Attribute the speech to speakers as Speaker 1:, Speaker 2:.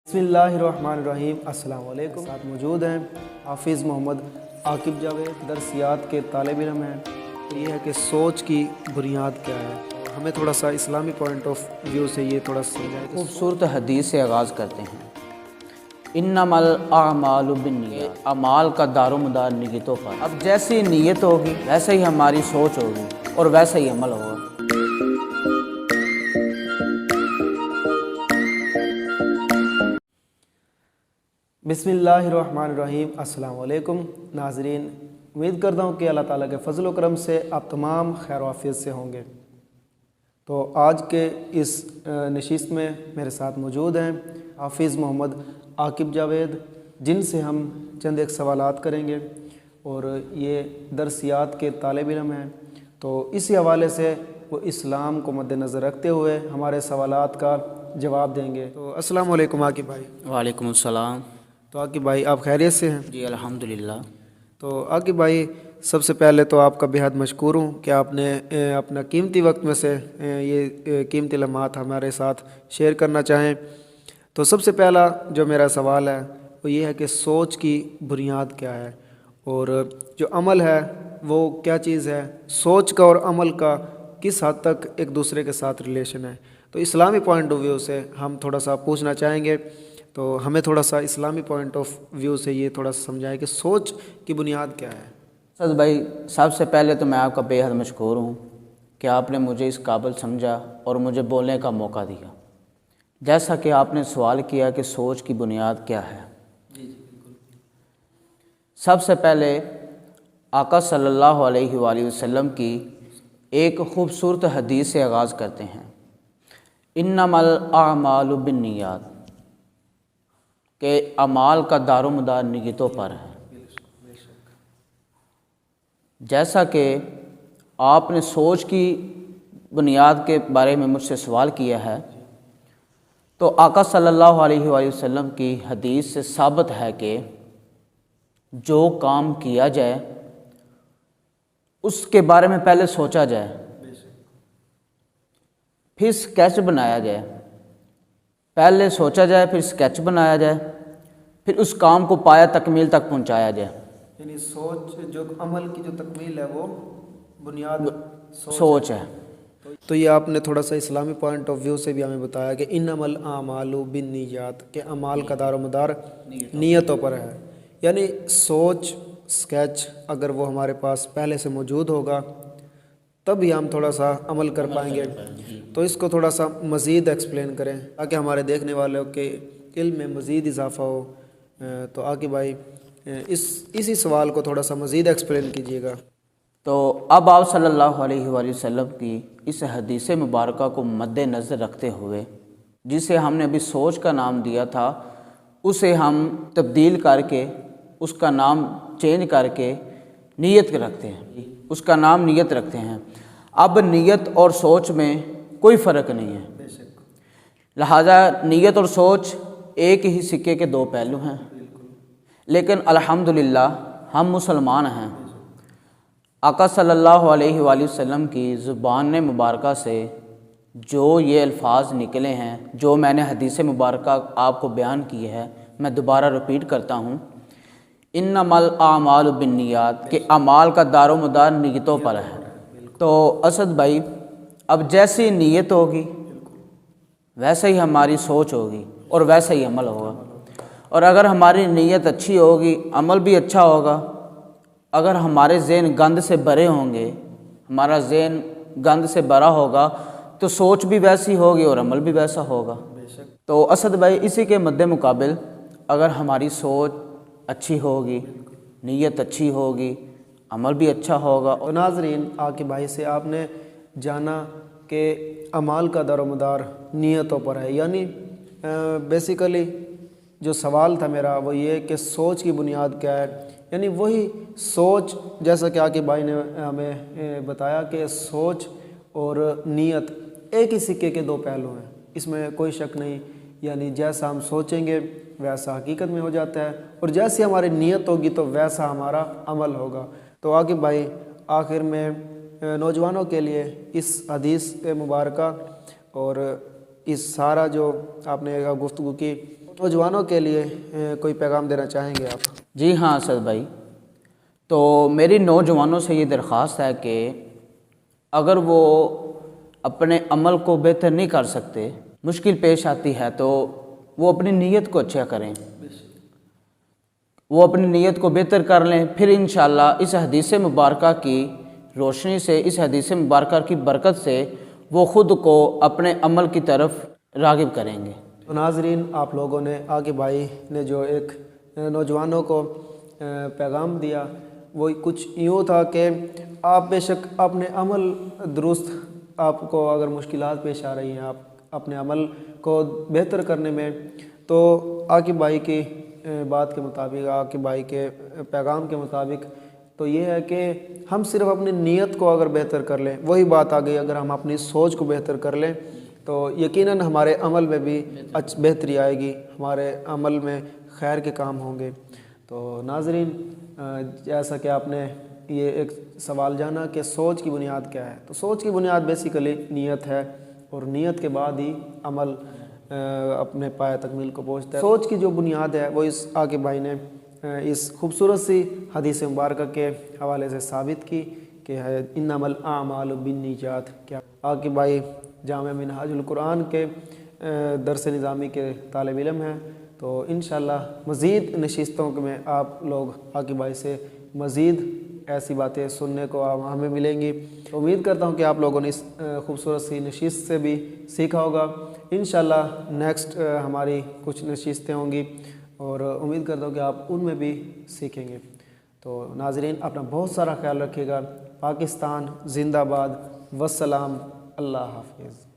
Speaker 1: बिस्मिल्लाहिर्रहमानिर्रहीम। अस्सलाम वालेकुम। साथ मौजूद हैं हाफिज़ मोहम्मद आकिब जावेद, दरसियात के तालिब इल्म हैं। तो ये है कि सोच की बुनियाद क्या है, हमें थोड़ा सा इस्लामी पॉइंट ऑफ व्यू से ये थोड़ा समझाएं कि
Speaker 2: खूबसूरत हदीस से आगाज़ करते हैं। इन्नमल आमालु बिन्नियात, अमाल का दारोमदार नीयतों पर। अब जैसी नीयत होगी वैसे ही हमारी सोच होगी और वैसा ही अमल होगा।
Speaker 1: बिस्मिल्लाहिर्रहमानिर्रहीम। अस्सलाम वालेकुम नाज़रीन, उम्मीद करता हूँ कि अल्लाह ताला के फजल व करम से आप तमाम खैर वाफियत से होंगे। तो आज के इस नशिस्त में मेरे साथ मौजूद हैं हाफिज़ मोहम्मद आकिब जावेद, जिनसे हम चंद एक सवालात करेंगे और ये दरसियात के तालिब इल्म हैं। तो इसी हवाले से वो इस्लाम को मद्देनज़र रखते हुए हमारे सवालात का जवाब देंगे। तो अस्सलाम वालेकुम आकिब भाई।
Speaker 2: वालेकुम अस्सलाम।
Speaker 1: तो आकिब भाई, आप खैरियत से हैं?
Speaker 2: जी अल्हम्दुलिल्लाह।
Speaker 1: तो आकिब भाई, सबसे पहले तो आपका बेहद मशकूर हूँ कि आपने अपना कीमती वक्त में से ये कीमती लम्हात हमारे साथ शेयर करना चाहें। तो सबसे पहला जो मेरा सवाल है वो ये है कि सोच की बुनियाद क्या है और जो अमल है वो क्या चीज़ है, सोच का और अमल का किस हद तक एक दूसरे के साथ रिलेशन है। तो इस्लामी पॉइंट ऑफ व्यू से हम थोड़ा सा पूछना चाहेंगे। तो हमें थोड़ा सा इस्लामी पॉइंट ऑफ व्यू से ये थोड़ा सा समझाएं कि सोच की बुनियाद क्या है।
Speaker 2: सद भाई, सबसे पहले तो मैं आपका बेहद मशकूर हूँ कि आपने मुझे इस काबिल समझा और मुझे बोलने का मौका दिया। जैसा कि आपने सवाल किया कि सोच की बुनियाद क्या है, सबसे पहले आका सल्लल्लाहु अलैहि वसल्लम की एक खूबसूरत हदीस से आगाज़ करते हैं। इन्नमल आमालु बिन्नियात, के अमाल का दारोमदार नीयतों पर है। जैसा कि आपने सोच की बुनियाद के बारे में मुझसे सवाल किया है, तो आका सल्लल्लाहु अलैहि वसल्लम की हदीस से साबित है कि जो काम किया जाए उसके बारे में पहले सोचा जाए, फिर स्केच बनाया जाए। पहले सोचा जाए, फिर स्केच बनाया जाए, फिर उस काम को पाया तकमील तक पहुंचाया जाए।
Speaker 1: यानी सोच, जो अमल की जो तकमील है वो बुनियाद
Speaker 2: सोच है।
Speaker 1: तो ये आपने थोड़ा सा इस्लामी पॉइंट ऑफ व्यू से भी हमें बताया कि इन्नमल आमालु बिन्नियात, के अमाल का दारोमदार नीयतों पर है। यानी सोच, स्केच अगर वो हमारे पास पहले से मौजूद होगा तब ही हम थोड़ा सा अमल कर पाएंगे। तो इसको थोड़ा सा मज़ीद एक्सप्लेन करें ताकि हमारे देखने वालों के इल्म में मज़ीद इजाफ़ा हो। तो आके भाई इसी सवाल को थोड़ा सा मज़ीद एक्सप्लेन कीजिएगा।
Speaker 2: तो अब आप सल्लल्लाहु अलैहि वसल्लम की इस हदीस मुबारका को मद्देनज़र रखते हुए, जिसे हमने अभी सोच का नाम दिया था, उसे हम तब्दील करके उसका नाम चेंज करके नीयत रखते हैं। उसका नाम नीयत रखते हैं। अब नीयत और सोच में कोई फ़र्क नहीं है, लिहाजा नीयत और सोच एक ही सिक्के के दो पहलू हैं। लेकिन अल्हम्दुलिल्लाह हम मुसलमान हैं। आका सल्लल्लाहु अलैहि वसल्लम की ज़ुबान मुबारका से जो ये अल्फाज निकले हैं, जो मैंने हदीस मुबारका आपको बयान की है, मैं दोबारा रिपीट करता हूँ। इन्नमल आमालु बिन्नियात, के अमाल का दारोमदार नीयतों पर है। तो असद भाई, अब जैसी नीयत होगी वैसे ही हमारी सोच होगी और वैसा ही अमल होगा। और अगर हमारी नीयत अच्छी होगी, अमल भी अच्छा होगा। अगर हमारे ज़हन गंद से भरे होंगे, हमारा ज़हन गंद से भरा होगा, तो सोच भी वैसी होगी और अमल भी वैसा होगा। तो असद भाई, इसी के मद्दे मुकाबिल अगर हमारी सोच अच्छी होगी, नीयत अच्छी होगी, अमल भी अच्छा होगा।
Speaker 1: तो नाज़रीन, आके भाई से आपने जाना कि अमाल का दारोमदार नीयतों पर है। यानी बेसिकली जो सवाल था मेरा वो ये कि सोच की बुनियाद क्या है। यानी वही सोच, जैसा कि आके भाई ने हमें बताया कि सोच और नीयत एक ही सिक्के के दो पहलू हैं, इसमें कोई शक नहीं। यानी जैसा हम सोचेंगे वैसा हकीकत में हो जाता है, और जैसी हमारी नीयत होगी तो वैसा हमारा अमल होगा। तो आगे भाई, आखिर में नौजवानों के लिए इस हदीस मुबारका और इस सारा जो आपने गुफ्तगू की नौजवानों के लिए कोई पैगाम देना चाहेंगे आप?
Speaker 2: जी हाँ असद भाई, तो मेरी नौजवानों से ये दरख्वास्त है कि अगर वो अपने अमल को बेहतर नहीं कर सकते, मुश्किल पेश आती है, तो वो अपनी नीयत को अच्छा करें, वो अपनी नीयत को बेहतर कर लें। फिर इंशाअल्लाह इस हदीस मुबारक की रोशनी से, इस हदीस मुबारक की बरकत से वो ख़ुद को अपने अमल की तरफ राग़िब करेंगे।
Speaker 1: तो नाज़रीन, आप लोगों ने आगे भाई ने जो एक नौजवानों को पैगाम दिया वो कुछ यूँ था कि आप बेशक अपने अमल दुरुस्त, आपको अगर मुश्किलात पेश आ रही हैं आप अपने अमल को बेहतर करने में, तो आकिब भाई की बात के मुताबिक, आकिब भाई के पैगाम के मुताबिक तो ये है कि हम सिर्फ अपनी नीयत को अगर बेहतर कर लें, वही बात आ गई, अगर हम अपनी सोच को बेहतर कर लें तो यकीनन हमारे अमल में भी बेहतरी आएगी, हमारे अमल में खैर के काम होंगे। तो नाज़रीन, जैसा कि आपने ये एक सवाल जाना कि सोच की बुनियाद क्या है, तो सोच की बुनियाद बेसिकली नीयत है, और नीयत के बाद ही अमल अपने पाए तकमील को पहुँचता है। सोच की जो बुनियाद है वो इस आकिब भाई ने इस खूबसूरत सी हदीस मुबारक के हवाले से साबित की कि है इन्नमल आमालु बिन्नियात। क्या आकिब भाई जामे मिनहाजुल कुरान के दरस निज़ामी के तालिब इल्म हैं, तो इंशाअल्लाह मज़ीद नशिस्तों में आप लोग आकिब भाई से मज़ीद ऐसी बातें सुनने को हमें मिलेंगी। तो उम्मीद करता हूँ कि आप लोगों ने इस खूबसूरत सी नशिस्त से भी सीखा होगा। इंशाअल्लाह नेक्स्ट हमारी कुछ नशिस्तें होंगी और उम्मीद करता हूँ कि आप उनमें भी सीखेंगे। तो नाज़रीन, अपना बहुत सारा ख्याल रखिएगा। पाकिस्तान जिंदाबाद। वस्सलाम, अल्लाह हाफ़िज़।